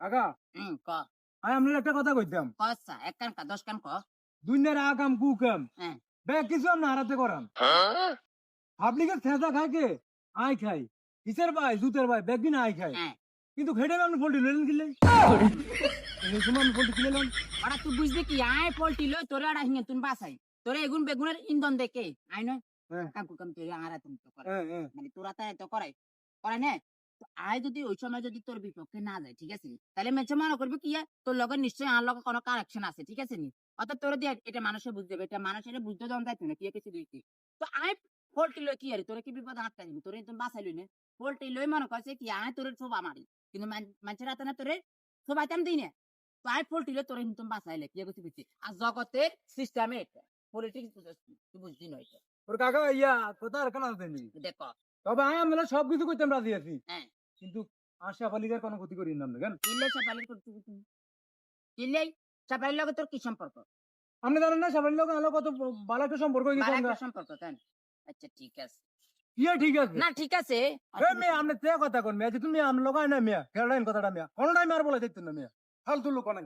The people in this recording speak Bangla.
কাকা ক আমি আপনার একটা কথা কইতাম কসা এক কান কা 10 কান ক দুনিয়ার আকাম কুকাম হ্যাঁ বে কিছু আপনি হারাতে করান আপনি কে ছেঁচা খায় কে আই খাই কিসের ভাই জুতের ভাই ব্যাগ না আই খাই হ্যাঁ কিন্তু খেটে আপনি পোল্ট্রি লইলেন কিনলেন এই সময় আপনি পোল্ট্রি কিনলেন ওরা তুই বুঝবি কি আয় পোল্ট্রি লই তোরে আড়া হিঙে তুই বাসাই তোরে এগুন বেগুনের ইন্ধন দেখে আই নয় হ্যাঁ কাম কুকাম তুই আড়া তুমি তো করে হ্যাঁ হ্যাঁ মানে তোরা তো এত করাই করে না তো আয় যদি ওই সময় যদি তোর বিপক্ষে না যায় ঠিক আছে নি? তাহলে মেচে মনে করবি কি তোর লগে নিশ্চয়ই আমার লগে কোনো কানেকশন আছে ঠিক আছে নি অর্থাৎ তোর দিয়ে এটা মানুষে বুঝতে হবে এটা মানুষের বুঝতে দেওয়া যাইতো না কি কিছু দিয়েছি তো আয় পোল্ট্রি লই কি আরে তোরে কি বিপদ আটকা দিবি তোরে তুমি বাসাই লই না পোল্ট্রি লই মনে করছে কি আয় তোর সব আমারই কিন্তু মানুষের হাতে না তোরে সব আইতাম দিই না তো আয় পোল্ট্রি লই তোরে তুমি বাসাইলে কি কিছু বুঝছি আর জগতের সিস্টেমে এটা পলিটিক্স তুই বুঝছি নয় ওর কাকা ইয়া কোথা আর কেন আছেন দেখো তবে আমি আমরা সব কিছু করতাম রাজি আছি হ্যাঁ কিন্তু আশা ফালিকার কোনো ক্ষতি করি না কেন কিনলে সাপালির করতে তুমি কিনলেই সাপালির লগে তোর কি সম্পর্ক আপনি জানেন না সবার লোক আলো কত ভালো একটা সম্পর্ক হয়ে গেছে ভালো আমরা একটা সম্পর্ক তাই না? আচ্ছা ঠিক আছে ইয়ে ঠিক আছে না ঠিক আছে এ মেয়ে আপনি তে কথা কোন মেয়ে যে তুমি আম লোকাই না মেয়ে খেলাইন কথাটা মেয়ে কোনো টাইম আর বলে দেখতেন না মেয়ে ফালতু লোক অনেক